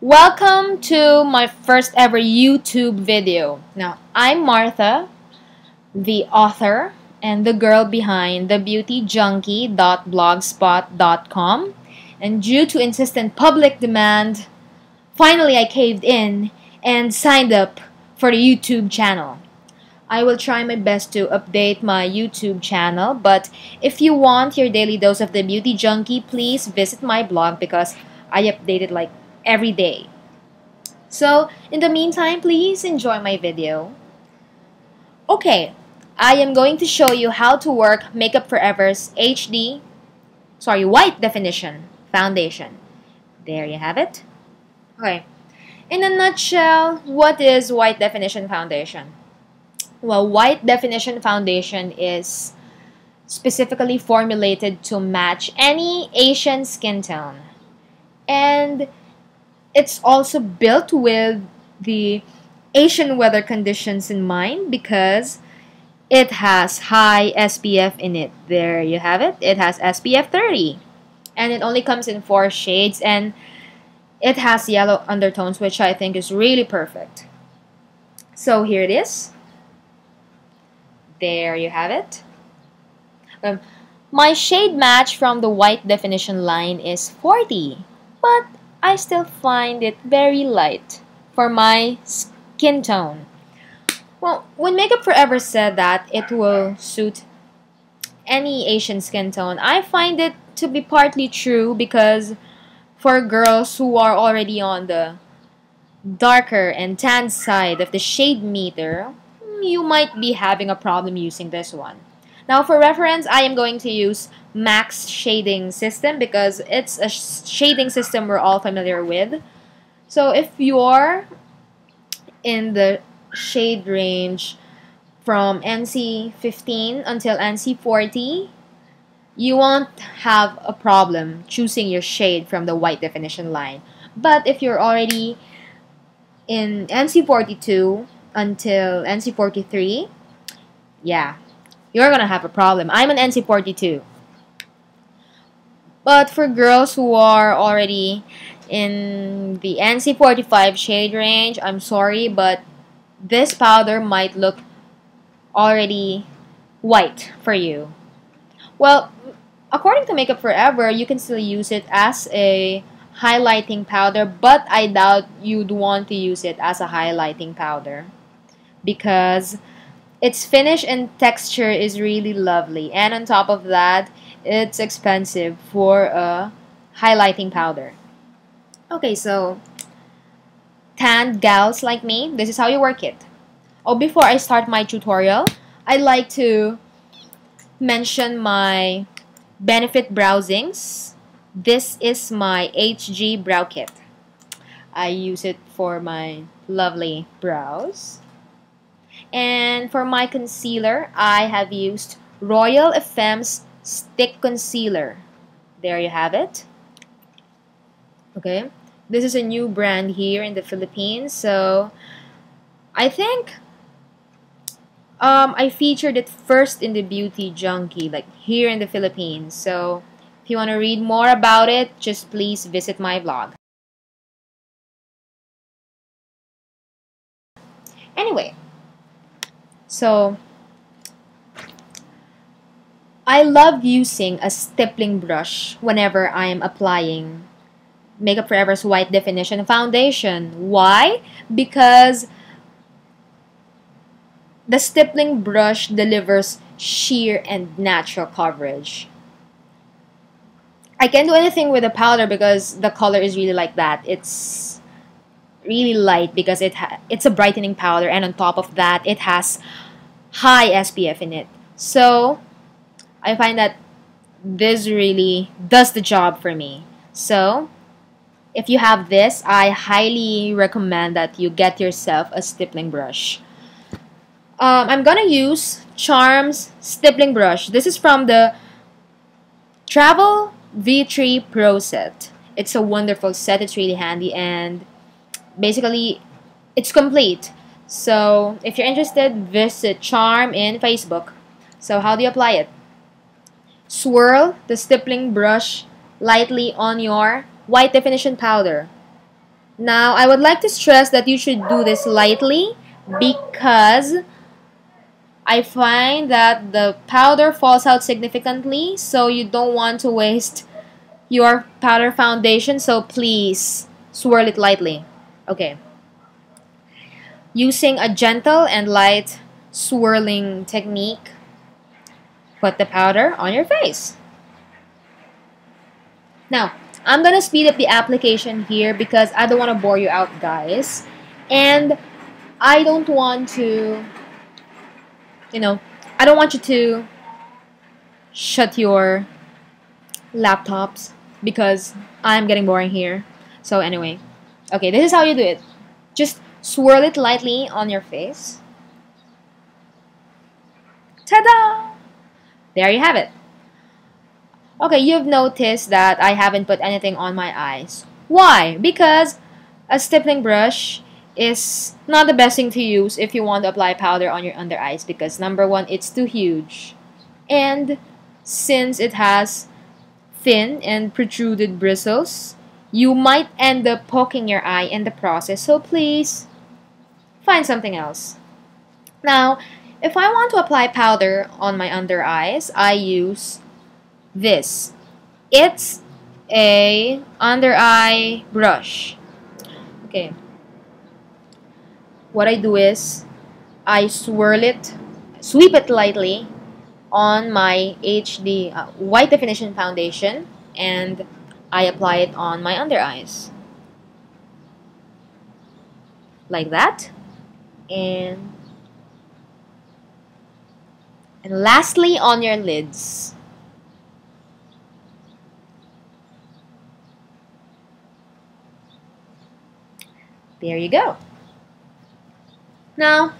Welcome to my first ever YouTube video. Now, I'm Martha, the author and the girl behind thebeautyjunkie.blogspot.com, and due to insistent public demand, finally I caved in and signed up for the YouTube channel. I will try my best to update my YouTube channel, but if you want your daily dose of the beauty junkie, please visit my blog because I update it like every day. So, in the meantime, please enjoy my video. Okay, I am going to show you how to work Makeup Forever's white definition foundation. There you have it. Okay, in a nutshell, what is white definition foundation? Well, white definition foundation is specifically formulated to match any Asian skin tone. And it's also built with the Asian weather conditions in mind because it has high SPF in it. There you have it. It has SPF 30. And it only comes in 4 shades and it has yellow undertones, which I think is really perfect. So here it is. There you have it. My shade match from the white definition line is 40, but I still find it very light for my skin tone. Well, when Makeup Forever said that it will suit any Asian skin tone, I find it to be partly true because for girls who are already on the darker and tan side of the shade meter, you might be having a problem using this one. Now for reference, I am going to use Max shading system because it's a shading system we're all familiar with. So if you're in the shade range from NC 15 until NC 40, you won't have a problem choosing your shade from the white definition line. But if you're already in NC 42 until NC 43, yeah, you're gonna have a problem. I'm an NC 42. But for girls who are already in the NC 45 shade range, I'm sorry, but this powder might look already white for you. Well, according to Makeup Forever, you can still use it as a highlighting powder, but I doubt you'd want to use it as a highlighting powder because its finish and texture is really lovely, and on top of that, it's expensive for a highlighting powder. Okay, so tanned gals like me, this is how you work it. Oh, before I start my tutorial, I'd like to mention my Benefit Browsings. This is my HG Brow Kit. I use it for my lovely brows. And for my concealer, I have used Royal FM's Stick Concealer. There you have it. Okay, this is a new brand here in the Philippines, so I think I featured it first in the Beauty Junkie, like here in the Philippines. So if you want to read more about it, just please visit my blog. Anyway, so I love using a stippling brush whenever I am applying Makeup Forever's white definition foundation. Why? Because the stippling brush delivers sheer and natural coverage. I can't do anything with the powder because the color is really like that. It's really light because it's a brightening powder, and on top of that, it has high SPF in it. So I find that this really does the job for me. So if you have this, I highly recommend that you get yourself a stippling brush. I'm gonna use Charm's stippling brush. This is from the Travel V3 Pro set. It's a wonderful set. It's really handy and basically it's complete. So if you're interested, visit Charm in Facebook. So how do you apply it? Swirl the stippling brush lightly on your white definition powder. Now, I would like to stress that you should do this lightly because I find that the powder falls out significantly, so you don't want to waste your powder foundation, so please swirl it lightly. Okay. Using a gentle and light swirling technique, put the powder on your face. Now, I'm gonna speed up the application here because I don't want to bore you out, guys. And I don't want to, I don't want you to shut your laptops because I'm getting boring here. So anyway, okay, this is how you do it. Just swirl it lightly on your face. Ta-da! There you have it. Okay, you've noticed that I haven't put anything on my eyes. Why? Because a stippling brush is not the best thing to use if you want to apply powder on your under eyes because number one, it's too huge. And since it has thin and protruded bristles, you might end up poking your eye in the process, so please find something else. Now, if I want to apply powder on my under eyes, I use this. It's a under eye brush. Okay. What I do is I sweep it lightly on my HD white definition foundation and I apply it on my under eyes. Like that. And lastly on your lids. There you go. Now,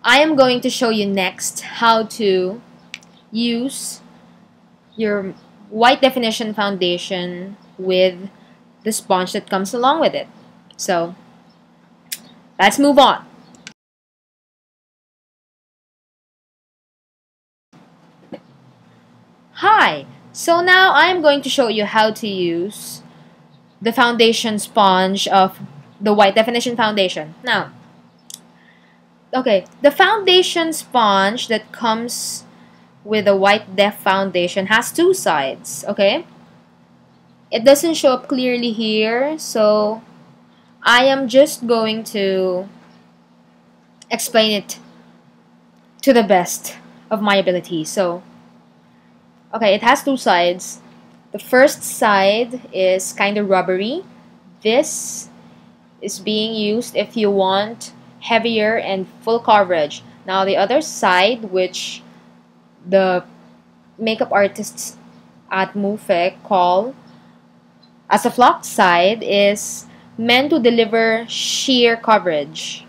I am going to show you next how to use your white definition foundation with the sponge that comes along with it. So, let's move on. Hi! So now I'm going to show you how to use the foundation sponge of the white definition foundation. Now, okay, the foundation sponge that comes with a white def foundation has two sides, okay? It doesn't show up clearly here, so I am just going to explain it to the best of my ability. So, okay, it has two sides. The first side is kind of rubbery. This is being used if you want heavier and full coverage. Now the other side, which the makeup artists at Mufek call as a flock side, is meant to deliver sheer coverage.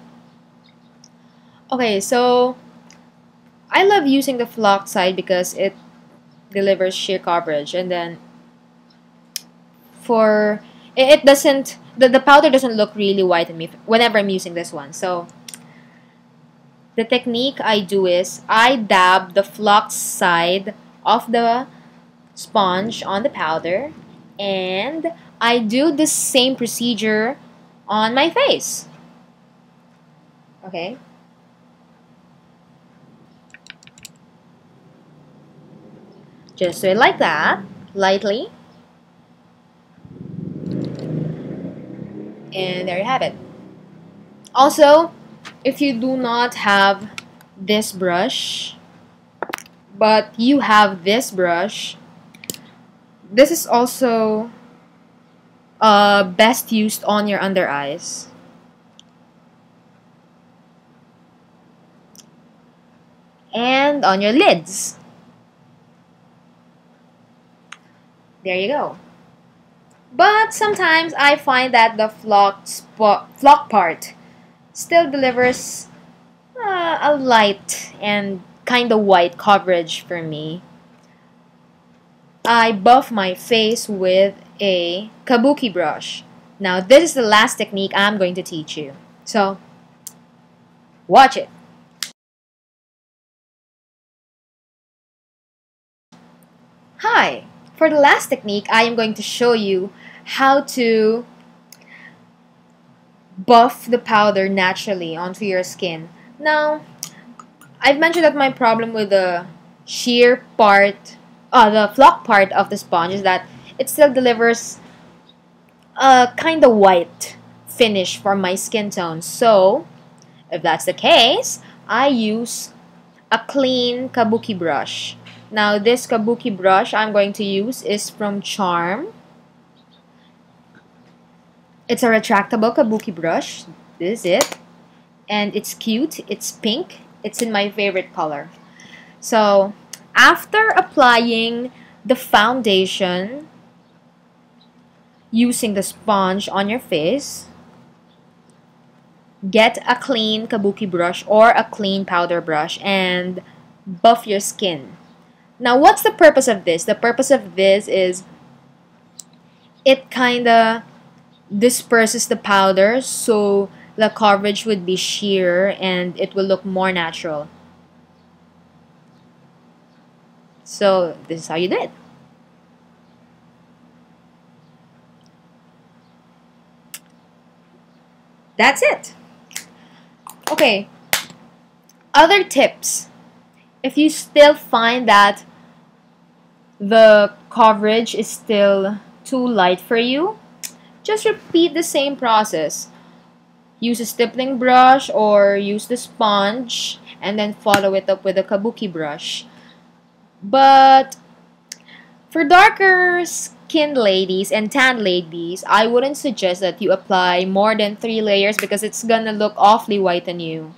Okay, so I love using the flock side because it delivers sheer coverage, and then for it doesn't the powder doesn't look really white on me whenever I'm using this one. So the technique I do is I dab the flock side of the sponge on the powder and I do the same procedure on my face. Okay? Just do it like that, lightly. And there you have it. Also, if you do not have this brush, but you have this brush, this is also best used on your under eyes. And on your lids. There you go. But sometimes I find that the flock part still delivers a light and kind of white coverage for me. I buff my face with a kabuki brush. Now this is the last technique I'm going to teach you. So, watch it. Hi! For the last technique, I am going to show you how to buff the powder naturally onto your skin. Now, I've mentioned that my problem with the sheer part, the flock part of the sponge is that it still delivers a kind of white finish for my skin tone. So, if that's the case, I use a clean kabuki brush. Now, this kabuki brush I'm going to use is from Charm. It's a retractable kabuki brush. This is it. And it's cute. It's pink. It's in my favorite color. So, after applying the foundation using the sponge on your face, get a clean kabuki brush or a clean powder brush and buff your skin. Now, what's the purpose of this? The purpose of this is it kind of disperses the powder so the coverage would be sheer and it will look more natural. So, this is how you do it. That's it. Okay, other tips. If you still find that the coverage is still too light for you, just repeat the same process. Use a stippling brush or use the sponge and then follow it up with a kabuki brush. But for darker skinned ladies and tan ladies, I wouldn't suggest that you apply more than 3 layers because it's gonna look awfully white on you.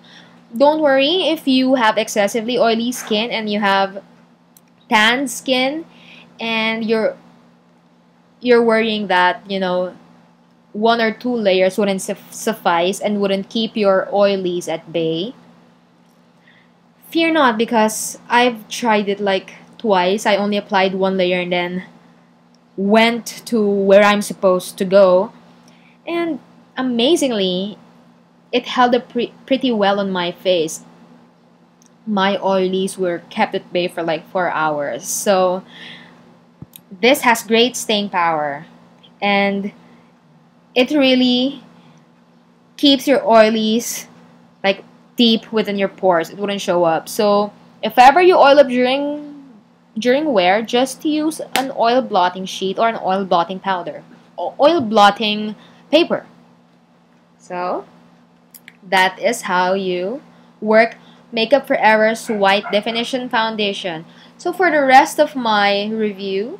Don't worry if you have excessively oily skin and you have tan skin and you're worrying that, you know, 1 or 2 layers wouldn't suffice and wouldn't keep your oilies at bay. Fear not, because I've tried it like twice. I only applied 1 layer and then went to where I'm supposed to go. And amazingly, it held up pretty well on my face. My oilies were kept at bay for like 4 hours. So this has great staying power. And it really keeps your oilies like deep within your pores. It wouldn't show up. So if ever you oil up during wear, just use an oil blotting sheet or an oil blotting powder, or oil blotting paper. So that is how you work Makeup Forever's White Definition Foundation. So for the rest of my review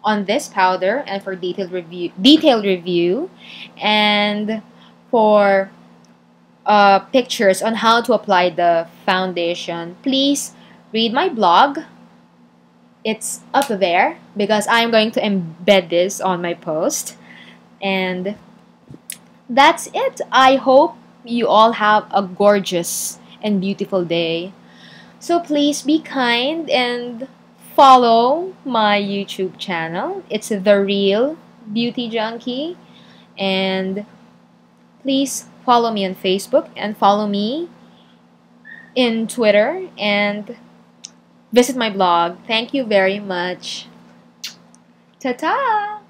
on this powder and for detailed review and for pictures on how to apply the foundation, please read my blog. It's up there because I'm going to embed this on my post. And that's it. I hope you all have a gorgeous and beautiful day. So please be kind and follow my YouTube channel. It's The Real Beauty Junkie. And please follow me on Facebook and follow me in Twitter and visit my blog. Thank you very much. Ta-ta!